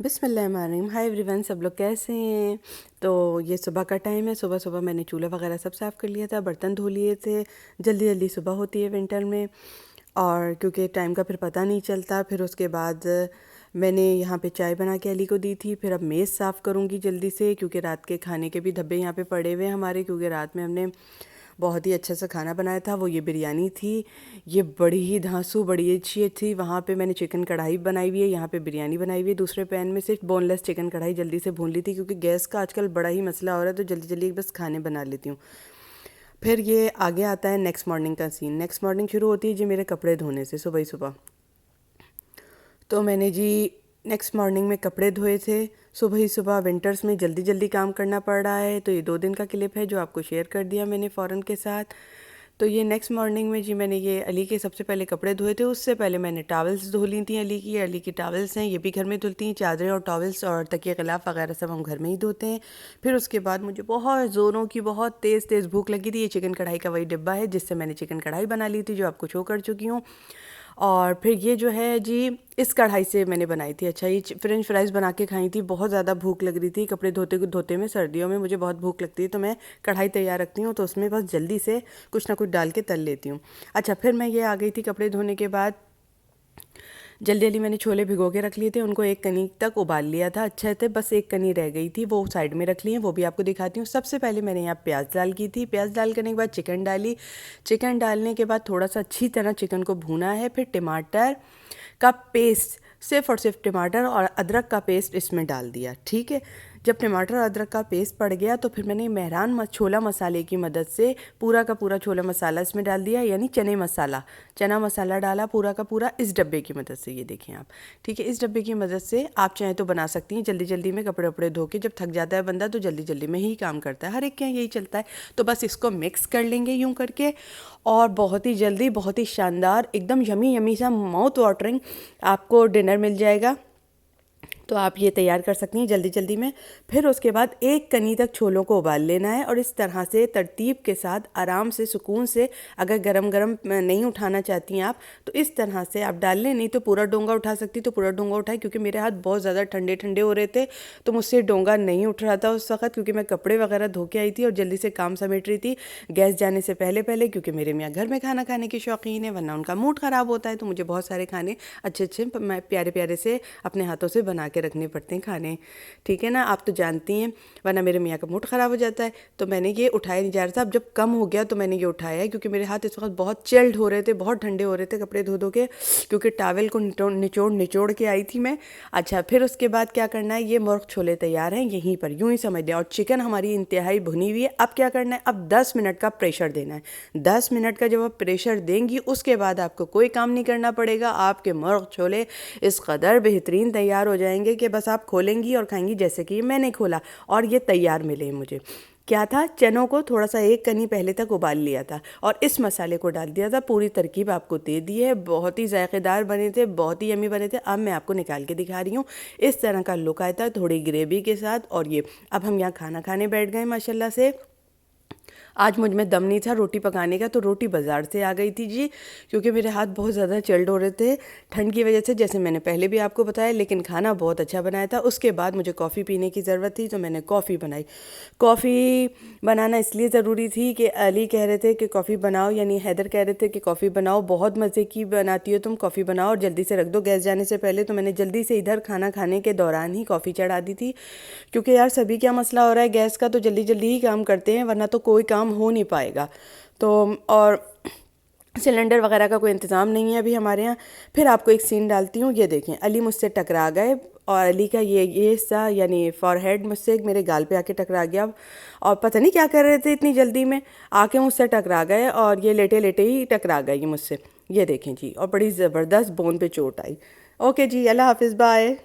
बिस्मिल्लाहिर्रहमानिर्रहीम। Hi everyone, सब लोग कैसे हैं। तो ये सुबह का टाइम है। सुबह सुबह मैंने चूल्हा वगैरह सब साफ़ कर लिया था, बर्तन धो लिए थे। जल्दी जल्दी सुबह होती है विंटर में, और क्योंकि टाइम का फिर पता नहीं चलता। फिर उसके बाद मैंने यहाँ पे चाय बना के अली को दी थी। फिर अब मेज़ साफ़ करूँगी जल्दी से, क्योंकि रात के खाने के भी धब्बे यहाँ पे पड़े हुए हैं हमारे, क्योंकि रात में हमने बहुत ही अच्छा सा खाना बनाया था। वो ये बिरयानी थी, ये बड़ी ही धांसू बड़ी अच्छी थी। वहाँ पे मैंने चिकन कढ़ाई बनाई हुई है, यहाँ पे बिरयानी बनाई हुई है। दूसरे पैन में से बोनलेस चिकन कढ़ाई जल्दी से भून ली थी, क्योंकि गैस का आजकल बड़ा ही मसला हो रहा है, तो जल्दी जल्दी बस खाने बना लेती हूँ। फिर ये आगे आता है नेक्स्ट मॉर्निंग का सीन। नेक्स्ट मॉर्निंग शुरू होती है जी मेरे कपड़े धोने से, सुबह ही सुबह। तो मैंने जी नेक्स्ट मॉर्निंग में कपड़े धोए थे सुबह ही सुबह। विंटर्स में जल्दी जल्दी काम करना पड़ रहा है, तो ये 2 दिन का क्लिप है जो आपको शेयर कर दिया मैंने फ़ौरन के साथ। तो ये नेक्स्ट मॉर्निंग में जी मैंने ये अली के सबसे पहले कपड़े धोए थे। उससे पहले मैंने टॉवल्स धो ली थी अली की टॉवल्स हैं, ये भी घर में धुलती हैं। चादरें और टॉवल्स और तकिया गिलाफ वगैरह सब हम घर में ही धोते हैं। फिर उसके बाद मुझे बहुत ज़ोरों की बहुत तेज़ तेज़ भूख लगी थी। ये चिकन कढ़ाई का वही डिब्बा है जिससे मैंने चिकन कढ़ाई बना ली थी, जो आपको शो कर चुकी हूँ। और फिर ये जो है जी इस कढ़ाई से मैंने बनाई थी। अच्छा, ये फ्रेंच फ्राइज़ बना के खाई थी। बहुत ज़्यादा भूख लग रही थी। कपड़े धोते धोते में सर्दियों में मुझे बहुत भूख लगती है, तो मैं कढ़ाई तैयार रखती हूँ, तो उसमें बस जल्दी से कुछ ना कुछ डाल के तल लेती हूँ। अच्छा, फिर मैं ये आ गई थी कपड़े धोने के बाद। जल्दी जल्दी मैंने छोले भिगो के रख लिए थे, उनको 1 कनी तक उबाल लिया था अच्छे से। बस 1 कनी रह गई थी, वो साइड में रख ली है, वो भी आपको दिखाती हूँ। सबसे पहले मैंने यहाँ प्याज डाल की थी। प्याज डाल करने के बाद चिकन डाली। चिकन डालने के बाद थोड़ा सा अच्छी तरह चिकन को भूना है। फिर टमाटर का पेस्ट, सिर्फ और सिर्फ टमाटर और अदरक का पेस्ट इसमें डाल दिया। ठीक है, जब टमाटर और अदरक का पेस्ट पड़ गया तो फिर मैंने मेहरान छोला मसाले की मदद से पूरा का पूरा छोला मसाला इसमें डाल दिया, यानी चना मसाला डाला पूरा का पूरा इस डब्बे की मदद से। ये देखें आप, ठीक है, इस डब्बे की मदद से आप चाहें तो बना सकती हैं। जल्दी जल्दी में कपड़े वपड़े धो के जब थक जाता है बंदा, तो जल्दी जल्दी में ही काम करता है, हर एक के यहाँ यही चलता है। तो बस इसको मिक्स कर लेंगे यूँ करके, और बहुत ही जल्दी बहुत ही शानदार एकदम यमी यमी सा माउथ वाटरिंग आपको डिनर मिल जाएगा। तो आप ये तैयार कर सकती हैं जल्दी जल्दी में। फिर उसके बाद 1 कनी तक छोलों को उबाल लेना है, और इस तरह से तरतीब के साथ आराम से सुकून से, अगर गरम गरम नहीं उठाना चाहती हैं आप, तो इस तरह से आप डाल लें। नहीं तो पूरा डोंगा उठा सकती तो पूरा डोंगा उठाए, क्योंकि मेरे हाथ बहुत ज़्यादा ठंडे ठंडे हो रहे थे, तो मुझसे डोंगा नहीं उठ रहा था उस वक्त, क्योंकि मैं कपड़े वगैरह धो के आई थी और जल्दी से काम समेट रही थी गैस जाने से पहले पहले। क्योंकि मेरे मियाँ घर में खाना खाने के शौकीन है, वरना उनका मूड ख़राब होता है, तो मुझे बहुत सारे खाने अच्छे अच्छे प्यारे प्यारे से अपने हाथों से बना के रखने पड़ते हैं खाने। ठीक है ना, आप तो जानती हैं, वरना मेरे मियाँ का मूड ख़राब हो जाता है। तो मैंने ये उठाया नहीं जा रहा था। अब जब कम हो गया तो मैंने ये उठाया है, क्योंकि मेरे हाथ इस वक्त बहुत चिल्ड हो रहे थे, बहुत ठंडे हो रहे थे कपड़े धो धो के, क्योंकि टावल को निचोड़ निचोड़ के आई थी मैं। अच्छा, फिर उसके बाद क्या करना है, ये मुर्ग छोले तैयार हैं यहीं पर, यूँ ही समझ लें। और चिकन हमारी इंतहाई भुनी हुई है। अब क्या करना है, अब 10 मिनट का प्रेशर देना है। 10 मिनट का जब आप प्रेशर देंगी, उसके बाद आपको कोई काम नहीं करना पड़ेगा। आपके मुर्ग छोले इस कदर बेहतरीन तैयार हो जाएंगे कि बस आप खोलेंगी और खाएंगी, जैसे कि मैंने खोला और ये तैयार मिले मुझे। क्या था, चनों को थोड़ा सा 1 कनी पहले तक उबाल लिया था और इस मसाले को डाल दिया था। पूरी तरकीब आपको दे दी है। बहुत ही जायकेदार बने थे, बहुत ही यमी बने थे। अब मैं आपको निकाल के दिखा रही हूँ। इस तरह का लुक आया था, थोड़ी ग्रेवी के साथ। और ये अब हम यहाँ खाना खाने बैठ गए माशाल्लाह से। आज मुझ में दम नहीं था रोटी पकाने का, तो रोटी बाज़ार से आ गई थी जी, क्योंकि मेरे हाथ बहुत ज़्यादा चिल्ड हो रहे थे ठंड की वजह से, जैसे मैंने पहले भी आपको बताया। लेकिन खाना बहुत अच्छा बनाया था। उसके बाद मुझे कॉफ़ी पीने की ज़रूरत थी, तो मैंने कॉफ़ी बनाई। कॉफ़ी बनाना इसलिए ज़रूरी थी कि अली कह रहे थे कि कॉफ़ी बनाओ, यानी हैदर कह रहे थे कि कॉफ़ी बनाओ, बहुत मज़े की बनाती हो तुम, कॉफ़ी बनाओ और जल्दी से रख दो गैस जाने से पहले। तो मैंने जल्दी से इधर खाना खाने के दौरान ही कॉफ़ी चढ़ा दी थी, क्योंकि यार सभी क्या मसला हो रहा है गैस का, तो जल्दी जल्दी ही काम करते हैं, वरना तो कोई काम हो नहीं पाएगा। तो और सिलेंडर वगैरह का कोई इंतज़ाम नहीं है अभी हमारे यहाँ। फिर आपको एक सीन डालती हूँ, ये देखें, अली मुझसे टकरा गए, और अली का ये हिस्सा यानी फॉरहेड मुझसे मेरे गाल पे आके टकरा गया, और पता नहीं क्या कर रहे थे इतनी जल्दी में, आके मुझसे टकरा गए, और ये लेटे लेटे ही टकरा गए ये मुझसे। ये देखें जी, और बड़ी ज़बरदस्त बोन पे चोट आई। ओके जी, अल्लाह हाफिज़, बाय।